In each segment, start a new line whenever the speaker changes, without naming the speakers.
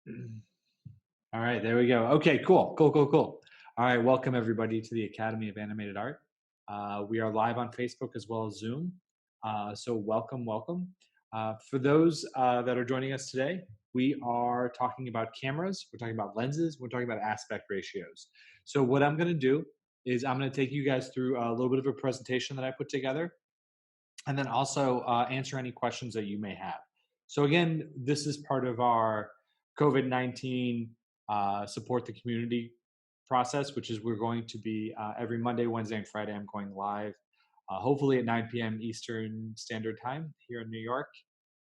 All right, there we go. Okay, cool. All right, welcome everybody to the Academy of Animated Art. We are live on Facebook as well as Zoom. So welcome. For those that are joining us today, we are talking about cameras, we're talking about lenses, we're talking about aspect ratios. So what I'm going to do is I'm going to take you guys through a little bit of a presentation that I put together, and then also answer any questions that you may have. So again, this is part of our COVID-19 support the community process, which is we're going to be every Monday, Wednesday, and Friday. I'm going live, hopefully at 9 p.m. Eastern Standard Time here in New York.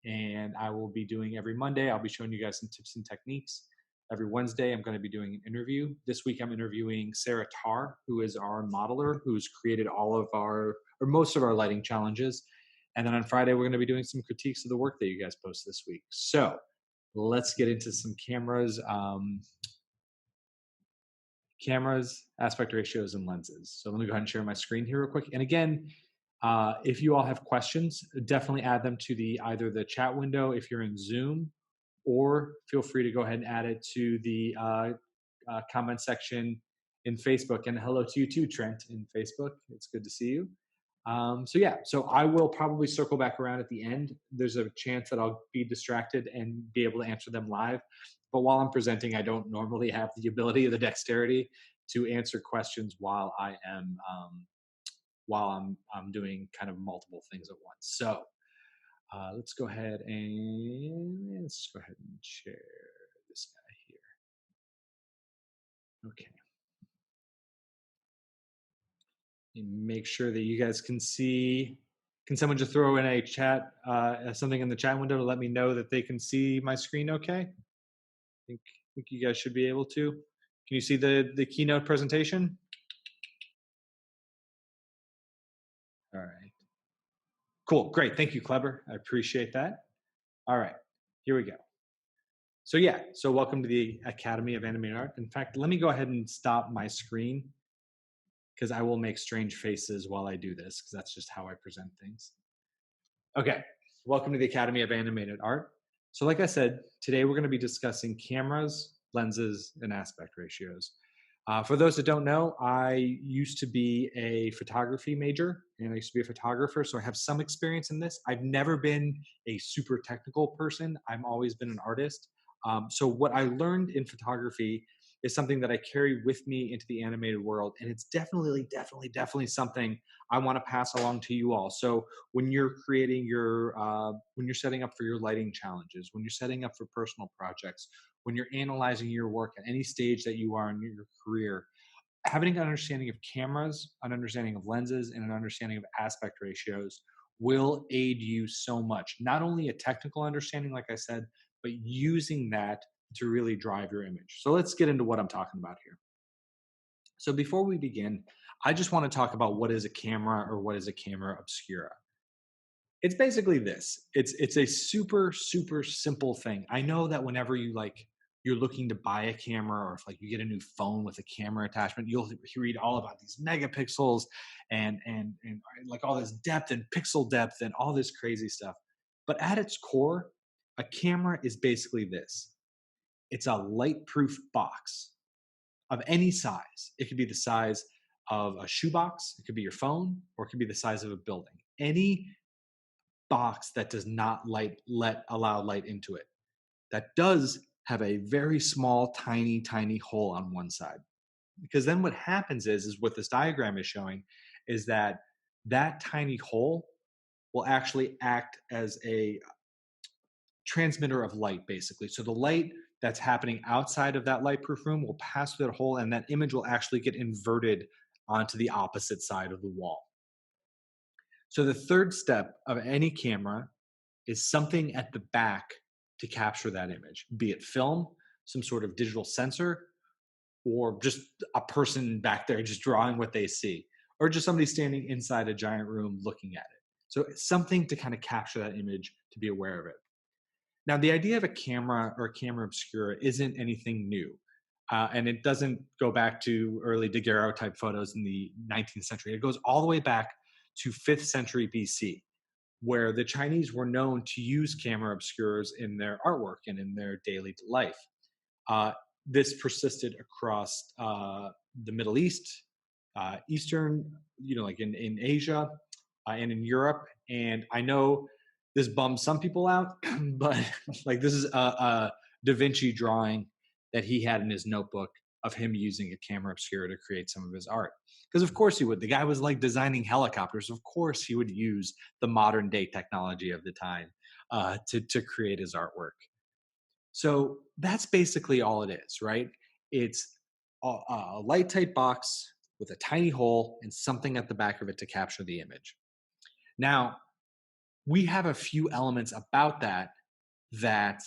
And I will be doing every Monday. I'll be showing you guys some tips and techniques. Every Wednesday, I'm going to be doing an interview. This week, I'm interviewing Sarah Tarr, who is our modeler, who's created all of our, or most of our lighting challenges. And then on Friday, we're going to be doing some critiques of the work that you guys post this week. So let's get into some cameras, aspect ratios, and lenses. So let me go ahead and share my screen here real quick. And again, if you all have questions, definitely add them to either the chat window if you're in Zoom, or feel free to go ahead and add it to the comment section in Facebook. And hello to you too, Trent, in Facebook. It's good to see you. So I will probably circle back around at the end. There's a chance that I'll be distracted and be able to answer them live. But while I'm presenting, I don't normally have the ability or the dexterity to answer questions while I'm doing kind of multiple things at once. So let's go ahead and share this guy here. Okay. Make sure that you guys can see. Can someone just throw in a chat, something in the chat window to let me know that they can see my screen okay? I think you guys should be able to. Can you see the keynote presentation? All right. Cool, great, thank you, Kleber. I appreciate that. All right, here we go. So welcome to the Academy of Animated Art. In fact, let me go ahead and stop my screen because I will make strange faces while I do this because that's just how I present things. Okay, welcome to the Academy of Animated Art. So like I said, today we're going to be discussing cameras, lenses, and aspect ratios. For those that don't know, I used to be a photography major and I used to be a photographer, so I have some experience in this. I've never been a super technical person. I've always been an artist. So what I learned in photography is something that I carry with me into the animated world, and it's definitely something I want to pass along to you all. So when you're creating when you're setting up for your lighting challenges, when you're setting up for personal projects, when you're analyzing your work at any stage that you are in your career, having an understanding of cameras, an understanding of lenses, and an understanding of aspect ratios will aid you so much. Not only a technical understanding, like I said, but using that to really drive your image. So let's get into what I'm talking about here. So before we begin, I just want to talk about what is a camera or what is a camera obscura. It's basically this. It's a super simple thing. I know that whenever you're looking to buy a camera, or if like you get a new phone with a camera attachment, you'll read all about these megapixels and like all this depth and pixel depth and all this crazy stuff. But at its core, a camera is basically this. It's a light-proof box of any size. It could be the size of a shoebox, it could be your phone, or it could be the size of a building. Any box that does not allow light into it. That does have a very small, tiny hole on one side. Because then what happens is what this diagram is showing is that tiny hole will actually act as a transmitter of light, basically. So the light that's happening outside of that light-proof room will pass through that hole, and that image will actually get inverted onto the opposite side of the wall. So the third step of any camera is something at the back to capture that image, be it film, some sort of digital sensor, or just a person back there just drawing what they see, or just somebody standing inside a giant room looking at it. So it's something to kind of capture that image, to be aware of it. Now, the idea of a camera or a camera obscura isn't anything new. And it doesn't go back to early daguerreotype type photos in the 19th century. It goes all the way back to 5th century BC, where the Chinese were known to use camera obscuras in their artwork and in their daily life. This persisted across the Middle East, Eastern, like in Asia and in Europe. And I know this bums some people out, but like this is a Da Vinci drawing that he had in his notebook of him using a camera obscura to create some of his art. Because of course he would. The guy was like designing helicopters. Of course he would use the modern day technology of the time to create his artwork. So that's basically all it is, right? It's a light tight box with a tiny hole and something at the back of it to capture the image. Now, we have a few elements about that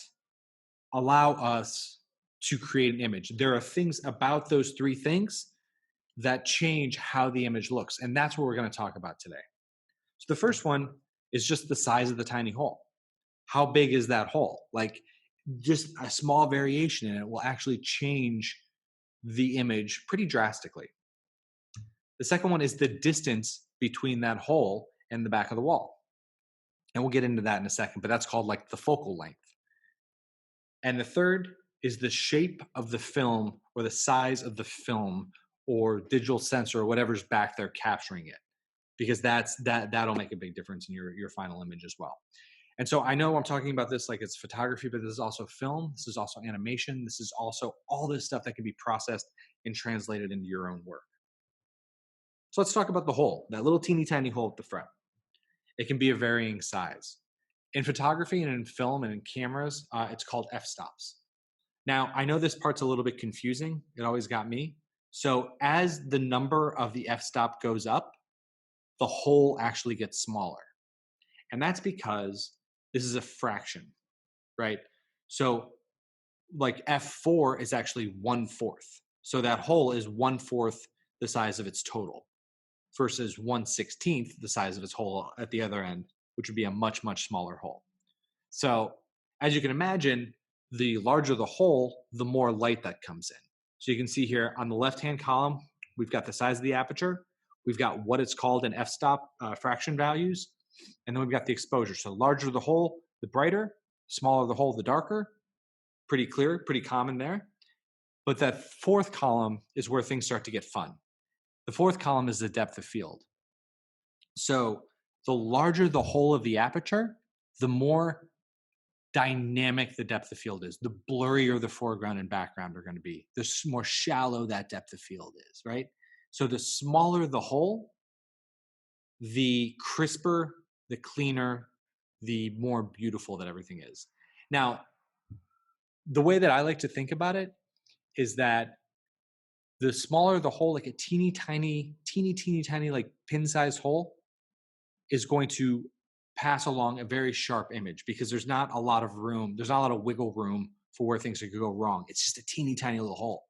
allow us to create an image. There are things about those three things that change how the image looks. And that's what we're going to talk about today. So the first one is just the size of the tiny hole. How big is that hole? Like just a small variation in it will actually change the image pretty drastically. The second one is the distance between that hole and the back of the wall. And we'll get into that in a second, but that's called like the focal length. And the third is the shape of the film or the size of the film or digital sensor or whatever's back there capturing it, because that'll make a big difference in your final image as well. And so I know I'm talking about this like it's photography, but this is also film. This is also animation. This is also all this stuff that can be processed and translated into your own work. So let's talk about the hole, that little teeny tiny hole at the front. It can be a varying size. In photography and in film and in cameras, it's called f-stops. Now, I know this part's a little bit confusing. It always got me. So as the number of the f-stop goes up, the hole actually gets smaller. And that's because this is a fraction, right? So like f4 is actually 1/4. So that hole is 1/4 the size of its total versus 1/16 the size of its hole at the other end, which would be a much, much smaller hole. So as you can imagine, the larger the hole, the more light that comes in. So you can see here on the left-hand column, we've got the size of the aperture. We've got what it's called in f-stop fraction values. And then we've got the exposure. So larger the hole, the brighter, smaller the hole, the darker. Pretty clear, pretty common there. But that fourth column is where things start to get fun. The fourth column is the depth of field. So the larger the hole of the aperture, the more dynamic the depth of field is, the blurrier the foreground and background are going to be, the more shallow that depth of field is, right? So the smaller the hole, the crisper, the cleaner, the more beautiful that everything is. Now, the way that I like to think about it is that the smaller the hole, like a teeny tiny, like pin-sized hole, is going to pass along a very sharp image because there's not a lot of room, there's not a lot of wiggle room for where things could go wrong. It's just a teeny tiny little hole.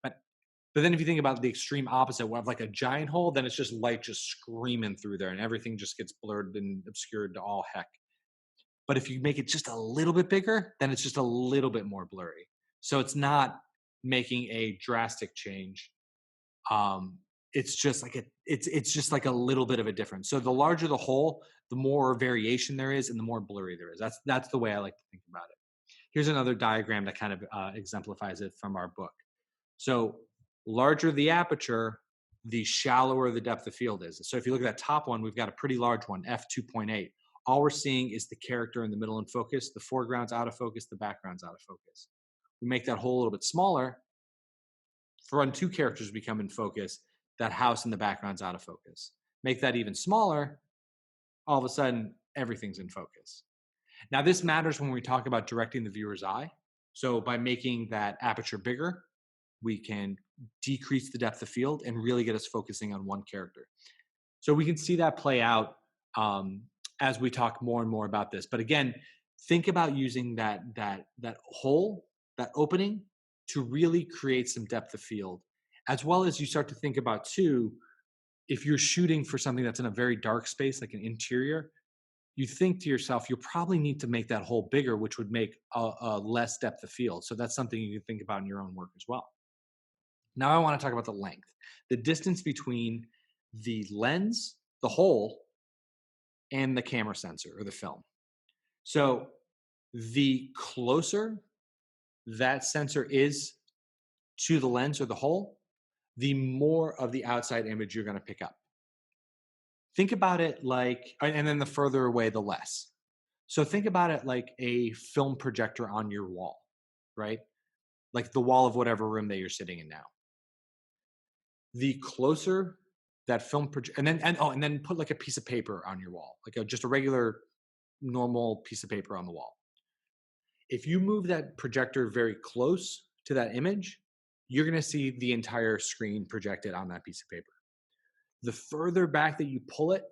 But then if you think about the extreme opposite, where like a giant hole, then it's just light just screaming through there and everything just gets blurred and obscured to all heck. But if you make it just a little bit bigger, then it's just a little bit more blurry. So it's not making a drastic change. It's just like it's just like a little bit of a difference. So the larger the hole, the more variation there is, and the more blurry there is. That's the way I like to think about it. Here's another diagram that kind of exemplifies it from our book. So larger the aperture, the shallower the depth of field is. So if you look at that top one, we've got a pretty large one, f2.8. All we're seeing is the character in the middle in focus. The foreground's out of focus. The background's out of focus. We make that hole a little bit smaller. For when two characters become in focus, that house in the background's out of focus. Make that even smaller, all of a sudden, everything's in focus. Now, this matters when we talk about directing the viewer's eye. So by making that aperture bigger, we can decrease the depth of field and really get us focusing on one character. So we can see that play out as we talk more and more about this. But again, think about using that hole, that opening, to really create some depth of field, as well as you start to think about too, if you're shooting for something that's in a very dark space, like an interior, you think to yourself, you'll probably need to make that hole bigger, which would make a less depth of field. So that's something you can think about in your own work as well. Now I want to talk about the length, the distance between the lens, the hole, and the camera sensor or the film. So the closer that sensor is to the lens or the hole, the more of the outside image you're going to pick up. Think about it like, and then the further away, the less. So think about it like a film projector on your wall, right? Like the wall of whatever room that you're sitting in now. The closer that film project, and then put like a piece of paper on your wall, like just a regular, normal piece of paper on the wall. If you move that projector very close to that image, you're going to see the entire screen projected on that piece of paper. The further back that you pull it,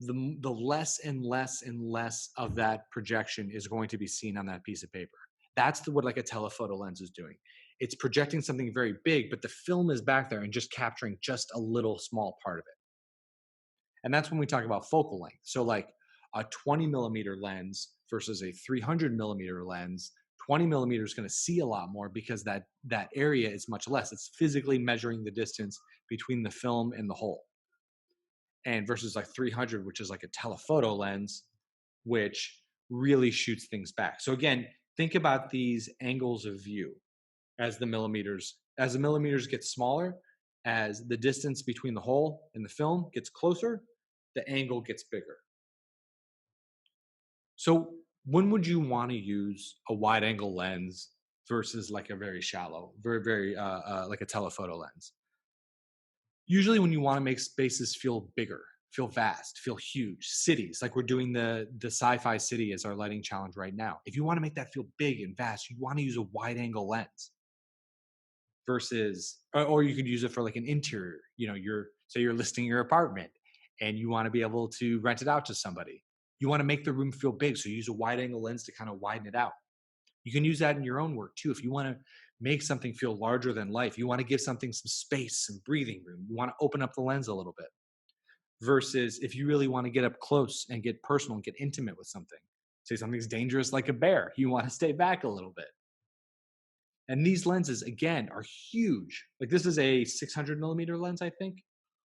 the less and less and less of that projection is going to be seen on that piece of paper. That's what like a telephoto lens is doing. It's projecting something very big, but the film is back there and just capturing just a little small part of it. And that's when we talk about focal length. So like a 20 millimeter lens versus a 300 millimeter lens, 20 millimeter is going to see a lot more because that area is much less. It's physically measuring the distance between the film and the hole. And versus like 300, which is like a telephoto lens, which really shoots things back. So again, think about these angles of view as the millimeters get smaller, as the distance between the hole and the film gets closer, the angle gets bigger. So when would you want to use a wide angle lens versus like a very shallow, very like a telephoto lens? Usually when you want to make spaces feel bigger, feel vast, feel huge, cities, like we're doing the sci-fi city as our lighting challenge right now. If you want to make that feel big and vast, you want to use a wide angle lens versus, or you could use it for like an interior, you're listing your apartment and you want to be able to rent it out to somebody. You want to make the room feel big. So you use a wide angle lens to kind of widen it out. You can use that in your own work too. If you want to make something feel larger than life, you want to give something some space, some breathing room, you want to open up the lens a little bit. Versus if you really want to get up close and get personal and get intimate with something, say something's dangerous like a bear, you want to stay back a little bit. And these lenses, again, are huge. Like this is a 600 millimeter lens, I think.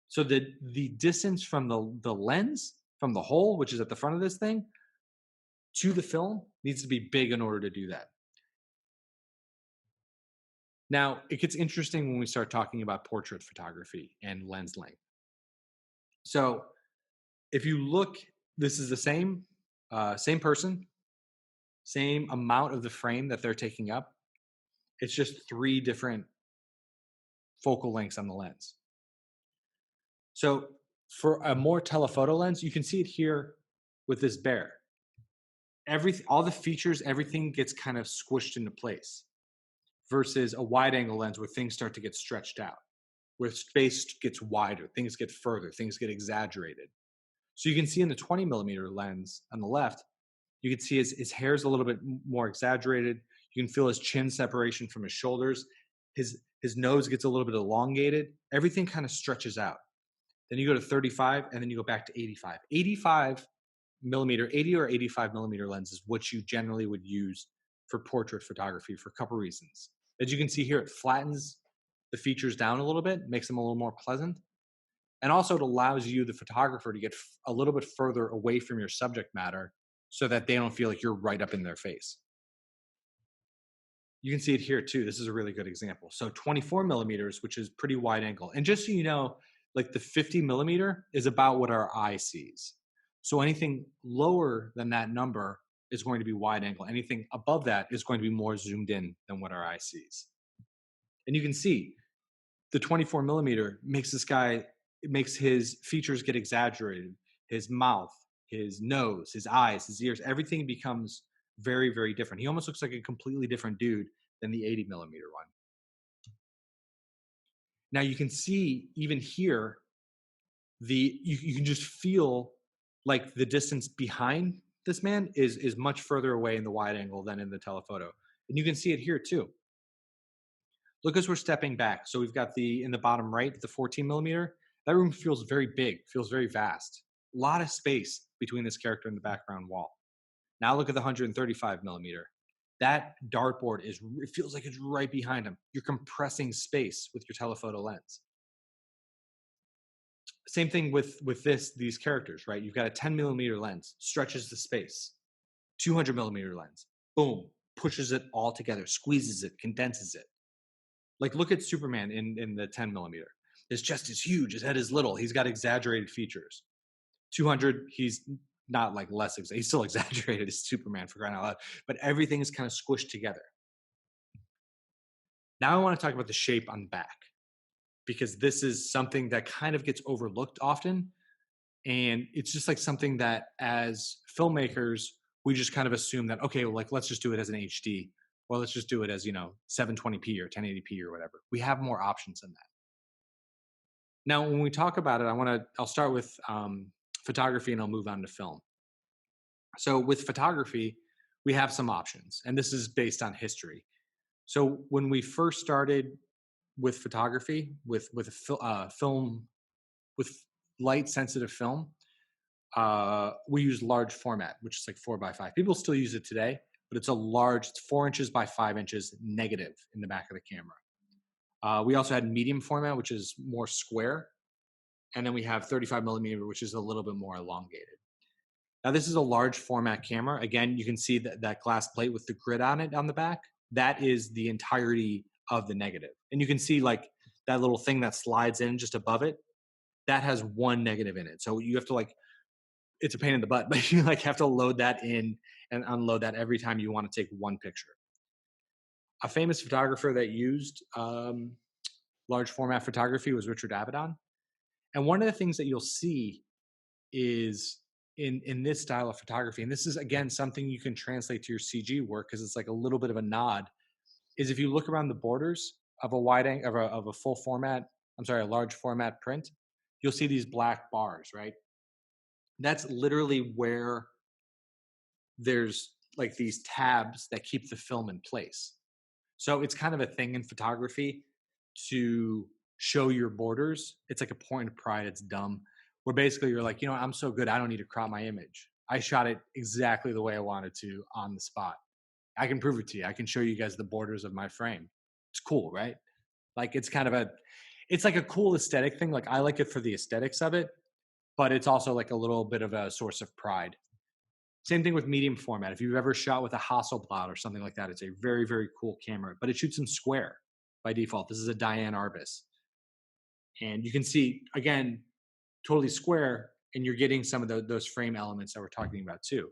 So the distance from the lens, from the hole, which is at the front of this thing, to the film needs to be big in order to do that. Now, it gets interesting when we start talking about portrait photography and lens length. So if you look, this is the same person, same amount of the frame that they're taking up. It's just 3 different focal lengths on the lens. So for a more telephoto lens, you can see it here with this bear. All the features, everything gets kind of squished into place versus a wide angle lens where things start to get stretched out, where space gets wider, things get further, things get exaggerated. So you can see in the 20 millimeter lens on the left, you can see his hair is a little bit more exaggerated. You can feel his chin separation from his shoulders. His nose gets a little bit elongated. Everything kind of stretches out. Then you go to 35 and then you go back to 85. 85 millimeter, 80 or 85 millimeter lens is what you generally would use for portrait photography for a couple reasons. As you can see here, it flattens the features down a little bit, makes them a little more pleasant. And also it allows you, the photographer, to get a little bit further away from your subject matter so that they don't feel like you're right up in their face. You can see it here too. This is a really good example. So 24 millimeters, which is pretty wide angle. And just so you know, like the 50 millimeter is about what our eye sees. So anything lower than that number is going to be wide angle. Anything above that is going to be more zoomed in than what our eye sees. And you can see the 24 millimeter makes it makes his features get exaggerated. His mouth, his nose, his eyes, his ears, everything becomes very, very different. He almost looks like a completely different dude than the 80 millimeter one. Now you can see even here, you can just feel like the distance behind this man is much further away in the wide angle than in the telephoto. And you can see it here too. Look as we're stepping back. So we've got in the bottom right, the 14 millimeter. That room feels very big, feels very vast. A lot of space between this character and the background wall. Now look at the 135 millimeter. That dartboard it feels like it's right behind him. You're compressing space with your telephoto lens. Same thing with these characters, right? You've got a 10 millimeter lens, stretches the space. 200 millimeter lens, boom, pushes it all together, squeezes it, condenses it. Like look at Superman in the 10 millimeter. His chest is huge, his head is little, he's got exaggerated features. 200, he's not like less, he's still exaggerated as Superman for crying out loud, but everything is kind of squished together. Now I want to talk about the shape on the back because this is something that kind of gets overlooked often. And it's just like something that as filmmakers, we just kind of assume that, okay, well, like let's just do it as an HD or let's just do it as, 720p or 1080p or whatever. We have more options than that. Now, when we talk about it, I'll start with photography and I'll move on to film. So with photography, we have some options, and this is based on history. So when we first started with photography, with film, with light sensitive film, we use large format, which is like 4:5. People still use it today, but it's 4 inches by 5 inches negative in the back of the camera. We also had medium format, which is more square, and then we have 35 millimeter, which is a little bit more elongated. Now, this is a large format camera. Again, you can see that glass plate with the grid on it on the back. That is the entirety of the negative. And you can see like that little thing that slides in just above it, that has one negative in it. So you have to like, it's a pain in the butt, but you like have to load that in and unload that every time you want to take one picture. A famous photographer that used large format photography was Richard Avedon. And one of the things that you'll see is in this style of photography, and this is again something you can translate to your CG work because it's like a little bit of a nod, is if you look around the borders of a of a full format, a large format print, you'll see these black bars, right? That's literally where there's like these tabs that keep the film in place. So it's kind of a thing in photography to show your borders. It's like a point of pride. It's dumb. Where basically you're like, I'm so good, I don't need to crop my image. I shot it exactly the way I wanted to on the spot. I can prove it to you. I can show you guys the borders of my frame. It's cool, right? Like it's like a cool aesthetic thing. Like I like it for the aesthetics of it, but it's also like a little bit of a source of pride. Same thing with medium format. If you've ever shot with a Hasselblad or something like that, it's a very, very cool camera, but it shoots in square by default. This is a Diane Arbus. And you can see, again, totally square, and you're getting some of those frame elements that we're talking about too.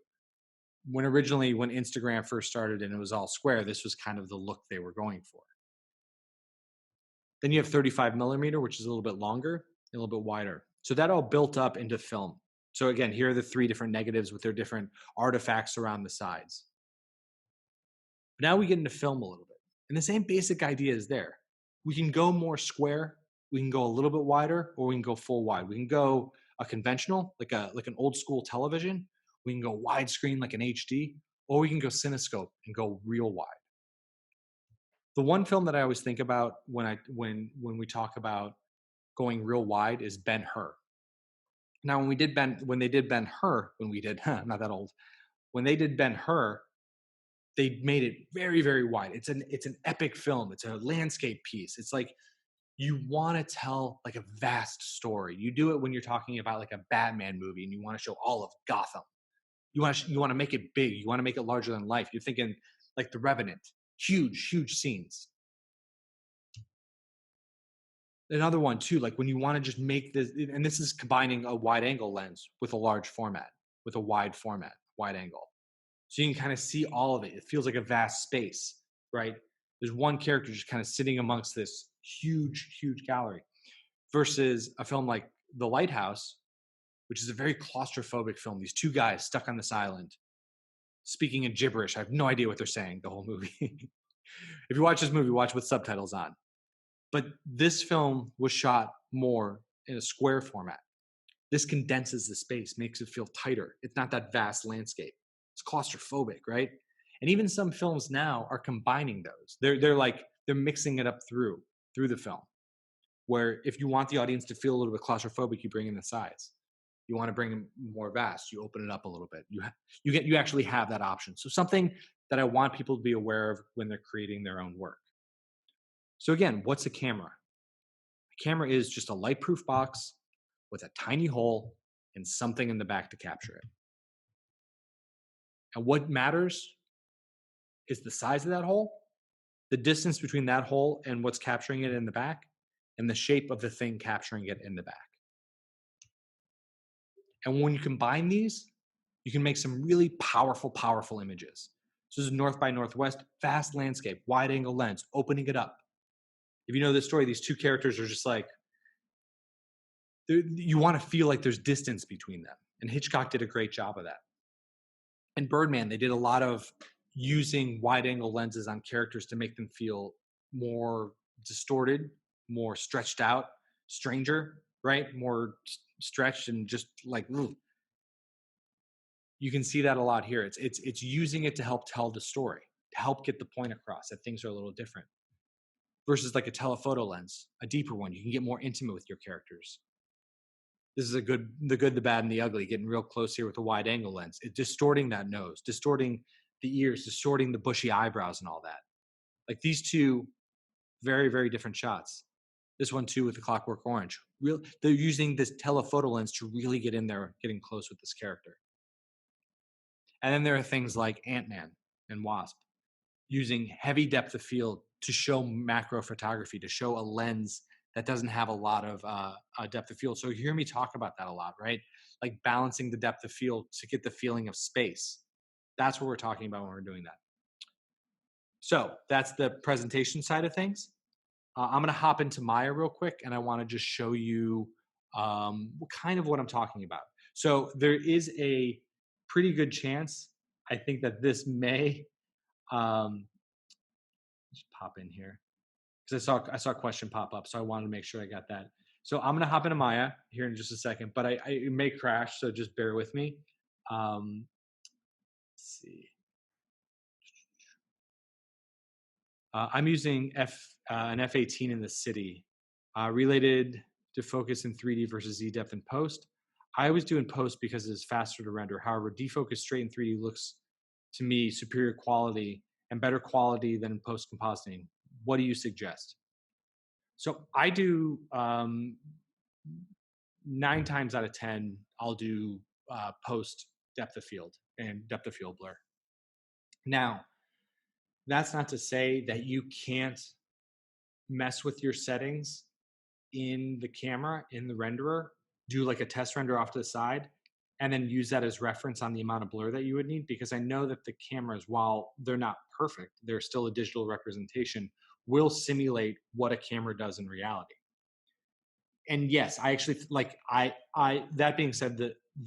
When Instagram first started and it was all square, this was kind of the look they were going for. Then you have 35 millimeter, which is a little bit longer and a little bit wider. So that all built up into film. So again, here are the 3 different negatives with their different artifacts around the sides. But now we get into film a little bit. And the same basic idea is there. We can go more square, we can go a little bit wider, or we can go full wide. We can go a conventional, like an old school television. We can go widescreen like an HD, or we can go cinescope and go real wide. The one film that I always think about when we talk about going real wide is Ben-Hur. Now, when they did Ben-Hur, not that old, when they did Ben-Hur, they made it very, very wide. It's an epic film. It's a landscape piece. It's like you want to tell like a vast story. You do it when you're talking about like a Batman movie and you want to show all of Gotham. You want to make it big. You want to make it larger than life. You're thinking like The Revenant, huge, huge scenes. Another one too, like when you want to just make this, and this is combining a wide angle lens with a large format, with a wide format, wide angle. So you can kind of see all of it. It feels like a vast space, right? There's one character just kind of sitting amongst this huge, huge gallery versus a film like The Lighthouse, which is a very claustrophobic film. These 2 guys stuck on this island speaking in gibberish. I have no idea what they're saying the whole movie. If you watch this movie, watch with subtitles on. But this film was shot more in a square format. This condenses the space, makes it feel tighter. It's not that vast landscape. It's claustrophobic, right? And even some films now are combining those. They're mixing it up through the film. Where if you want the audience to feel a little bit claustrophobic, you bring in the sides. You want to bring them more vast, you open it up a little bit. You actually have that option. So something that I want people to be aware of when they're creating their own work. So again, what's a camera? A camera is just a light-proof box with a tiny hole and something in the back to capture it. And what matters is the size of that hole, the distance between that hole and what's capturing it in the back, and the shape of the thing capturing it in the back. And when you combine these, you can make some really powerful, powerful images. So this is North by Northwest, vast landscape, wide angle lens, opening it up. If you know this story, these two characters are just like, you want to feel like there's distance between them. And Hitchcock did a great job of that. And Birdman, they did a lot of using wide angle lenses on characters to make them feel more distorted, more stretched out, stranger, right? More stretched and just like, ooh. You can see that a lot here. It's using it to help tell the story, to help get the point across that things are a little different. Versus like a telephoto lens, a deeper one. You can get more intimate with your characters. This is the good, the bad, and the ugly. Getting real close here with a wide angle lens. It's distorting that nose, distorting the ears, distorting the bushy eyebrows and all that. Like these two, very, very different shots. This one too with the Clockwork Orange. They're using this telephoto lens to really get in there, getting close with this character. And then there are things like Ant-Man and Wasp using heavy depth of field to show macro photography, to show a lens that doesn't have a lot of depth of field. So you hear me talk about that a lot, right? Like balancing the depth of field to get the feeling of space. That's what we're talking about when we're doing that. So that's the presentation side of things. I'm going to hop into Maya real quick, and I want to just show you kind of what I'm talking about. So there is a pretty good chance, I think, that this may just pop in here because I saw a question pop up, so I wanted to make sure I got that. So I'm gonna hop into Maya here in just a second, but it may crash, so just bear with me. Let's see. I'm using an F18 in the city, related to focus in 3D versus Z depth in post. I always do in post because it's faster to render. However, defocus straight in 3D looks to me superior quality and better quality than in post compositing. What do you suggest? So I do 9 times out of 10, I'll do post depth of field and depth of field blur. Now, that's not to say that you can't mess with your settings in the camera, in the renderer, do like a test render off to the side, and then use that as reference on the amount of blur that you would need, because I know that the cameras, while they're not perfect, they're still a digital representation, will simulate what a camera does in reality. And yes, I actually like that being said,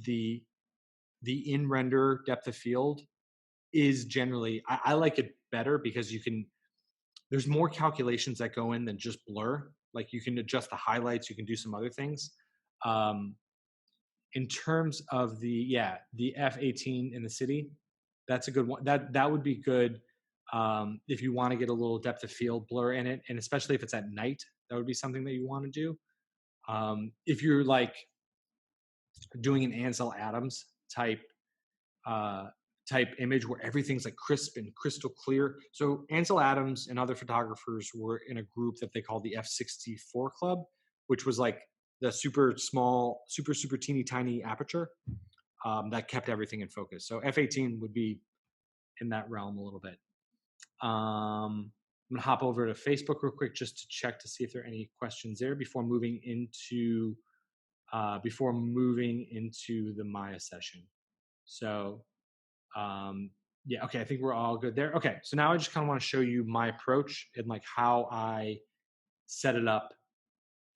the in render depth of field is generally I like it better because there's more calculations that go in than just blur. Like you can adjust the highlights, you can do some other things. In terms of the F18 in the city, that's a good one. That would be good if you want to get a little depth of field blur in it, and especially if it's at night, that would be something that you want to do. If you're like doing an Ansel Adams type image where everything's like crisp and crystal clear. So Ansel Adams and other photographers were in a group that they called the F64 Club, which was like the super small, super teeny tiny aperture that kept everything in focus. So F18 would be in that realm a little bit. I'm gonna hop over to Facebook real quick just to check to see if there are any questions there before moving into the Maya session. So yeah, okay, I think we're all good there. Okay, so now I just kind of want to show you my approach and like how I set it up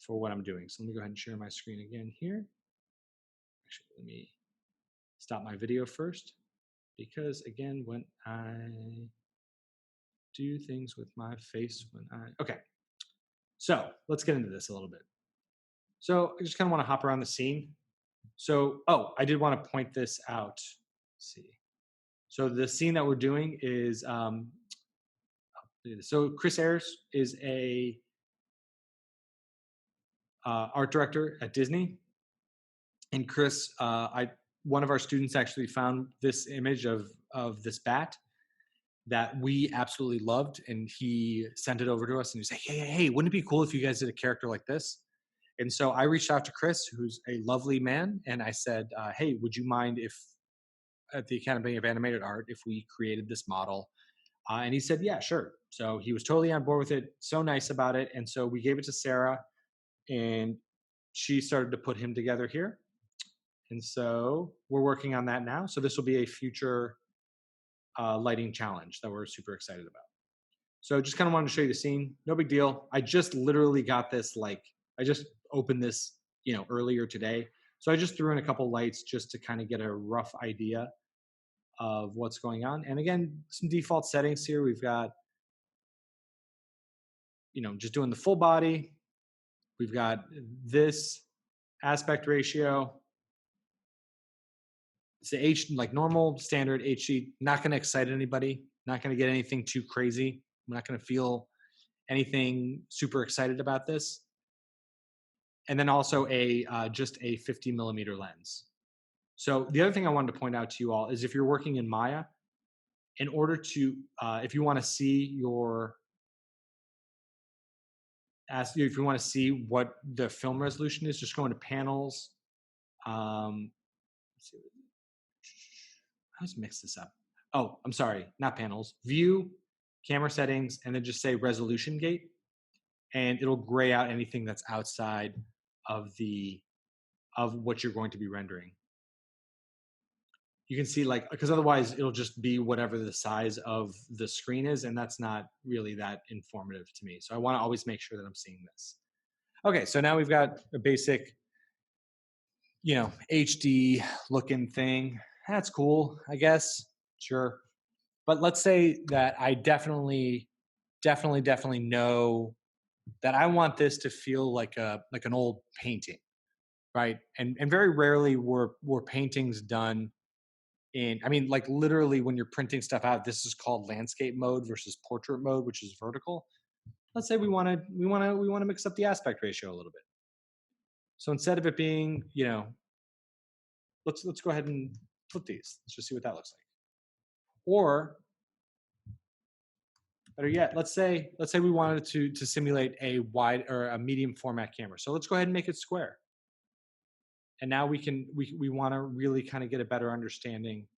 for what I'm doing. So let me go ahead and share my screen again here. Actually, let me stop my video first, because again, when I do things with my face, okay. So let's get into this a little bit. So I just kind of want to hop around the scene. So, I did want to point this out. Let's see. So the scene that we're doing is, so Chris Ayres is a art director at Disney. And Chris, one of our students actually found this image of this bat that we absolutely loved, and he sent it over to us, and he was like, hey, wouldn't it be cool if you guys did a character like this? And so I reached out to Chris, who's a lovely man, and I said, hey, would you mind if at the Academy of Animated Art, if we created this model And he said, yeah, sure. So he was totally on board with it, so nice about it. And so we gave it to Sarah, and she started to put him together here. And so we're working on that now. So this will be a future lighting challenge that we're super excited about. So just kind of wanted to show you the scene. No big deal. I just literally got this, like, I just opened this, earlier today. So I just threw in a couple lights just to kind of get a rough idea of what's going on. And again, some default settings here. We've got, just doing the full body. We've got this aspect ratio. It's a H, like normal standard HD, not going to excite anybody, not going to get anything too crazy. I'm not going to feel anything super excited about this. And then also just a 50 millimeter lens. So the other thing I wanted to point out to you all is if you're working in Maya, in order to, if you want to see if you want to see what the film resolution is, just go into panels. Let's see. I always mix this up. Oh, I'm sorry, not panels. View, camera settings, and then just say resolution gate, and it'll gray out anything that's outside of what you're going to be rendering. You can see, like, because otherwise it'll just be whatever the size of the screen is, and that's not really that informative to me. So I want to always make sure that I'm seeing this. Okay, so now we've got a basic, HD looking thing. That's cool, I guess. Sure. But let's say that I definitely know that I want this to feel like an old painting, right? And very rarely were paintings done in, I mean, like literally when you're printing stuff out, this is called landscape mode versus portrait mode, which is vertical. Let's say we want to mix up the aspect ratio a little bit. So instead of it being, let's go ahead and flip these. Let's just see what that looks like. Or better yet, let's say we wanted to simulate a wide or a medium format camera. So let's go ahead and make it square. And now we want to really kind of get a better understanding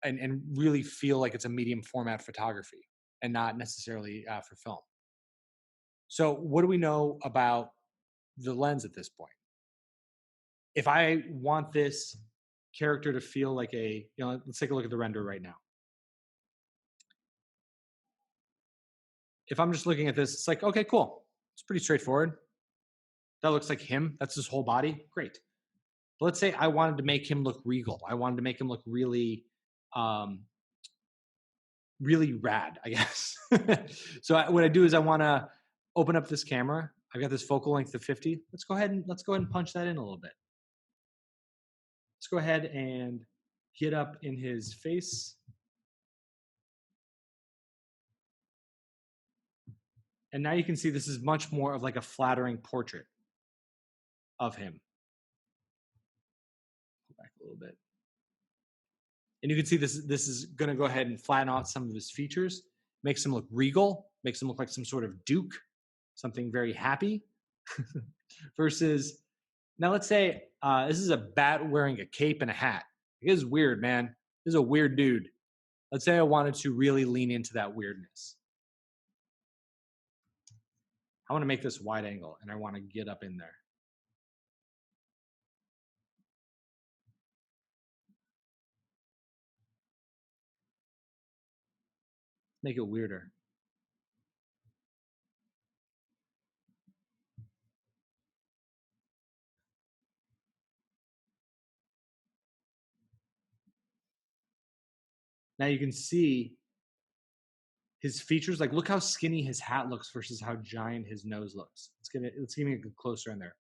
and really feel like it's a medium format photography and not necessarily for film. So what do we know about the lens at this point? If I want this character to feel like let's take a look at the render right now. If I'm just looking at this, it's like, okay, cool. It's pretty straightforward. That looks like him. That's his whole body. Great. But let's say I wanted to make him look regal. I wanted to make him look really, really rad, I guess. So what I do is I want to open up this camera. I've got this focal length of 50. Let's go ahead and punch that in a little bit. Let's go ahead and get up in his face. And now you can see this is much more of like a flattering portrait of him. Go back a little bit. And you can see this is going to go ahead and flatten out some of his features, makes him look regal, makes him look like some sort of duke, something very happy. Versus, now let's say this is a bat wearing a cape and a hat. This is weird, man. This is a weird dude. Let's say I wanted to really lean into that weirdness. I want to make this wide angle and I want to get up in there. Make it weirder. Now you can see his features. Like, look how skinny his hat looks versus how giant his nose looks. Let's give me a closer in there.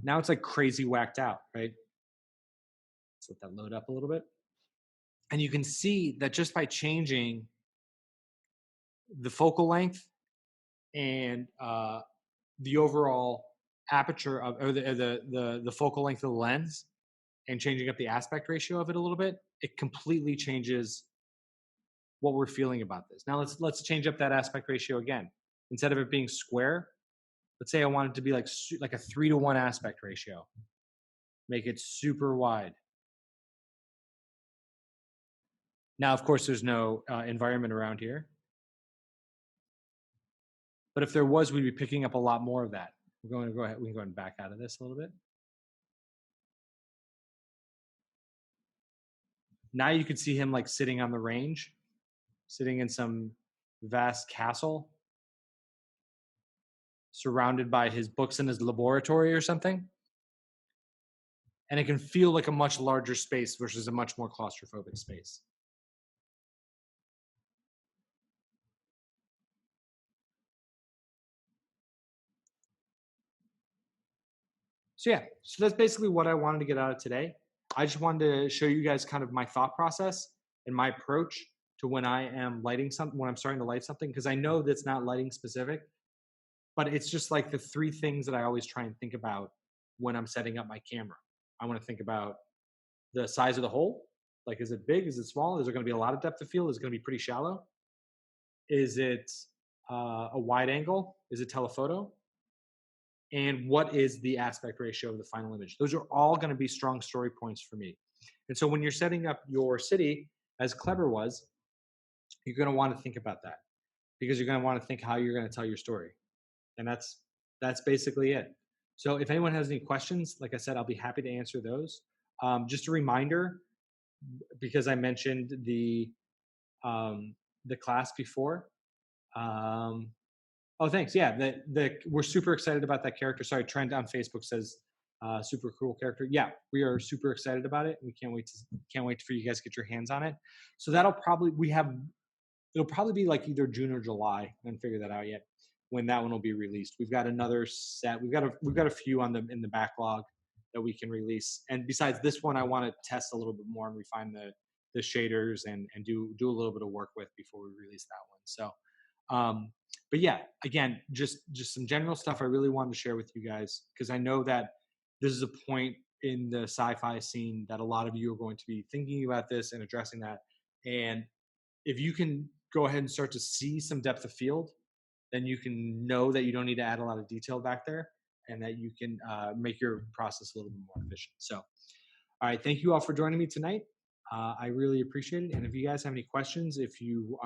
Now it's like crazy whacked out, right? Let's let that load up a little bit. And you can see that just by changing the focal length and the overall aperture of, or the focal length of the lens, and changing up the aspect ratio of it a little bit, it completely changes what we're feeling about this. Now let's change up that aspect ratio again. Instead of it being square, let's say I want it to be like a 3:1 aspect ratio. Make it super wide. Now, of course, there's no environment around here, but if there was, we'd be picking up a lot more of that. We're going to go ahead. We can go ahead and back out of this a little bit. Now you can see him like sitting on the range, sitting in some vast castle, surrounded by his books in his laboratory or something. And it can feel like a much larger space versus a much more claustrophobic space. So yeah, so that's basically what I wanted to get out of today. I just wanted to show you guys kind of my thought process and my approach to when I am lighting something, when I'm starting to light something, because I know that's not lighting specific, but it's just like the three things that I always try and think about when I'm setting up my camera. I want to think about the size of the hole. Like, is it big? Is it small? Is there going to be a lot of depth of field? Is it going to be pretty shallow? Is it a wide angle? Is it telephoto? And what is the aspect ratio of the final image? Those are all going to be strong story points for me. And so when you're setting up your city, as Clever was, you're going to want to think about that, because you're going to want to think how you're going to tell your story. And that's basically it. So if anyone has any questions, like I said, I'll be happy to answer those. Just a reminder, because I mentioned the class before. Oh, thanks. Yeah, we're super excited about that character. Sorry, Trent on Facebook says super cool character. Yeah, we are super excited about it. We can't wait for you guys to get your hands on it. So it'll probably be like either June or July. I haven't figured that out yet when that one will be released. We've got another set. We've got a few in the backlog that we can release. And besides this one, I want to test a little bit more and refine the shaders and do a little bit of work with before we release that one. So but yeah, again, just some general stuff I really wanted to share with you guys, because I know that this is a point in the sci-fi scene that a lot of you are going to be thinking about this and addressing that. And if you can go ahead and start to see some depth of field, then you can know that you don't need to add a lot of detail back there, and that you can make your process a little bit more efficient. So, all right, thank you all for joining me tonight. I really appreciate it. And if you guys have any questions, if you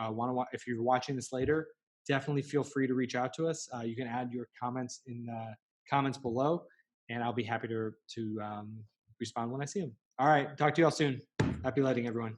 if you're watching this later, definitely feel free to reach out to us. You can add your comments in the comments below, and I'll be happy to respond when I see them. All right, talk to you all soon. Happy lighting, everyone.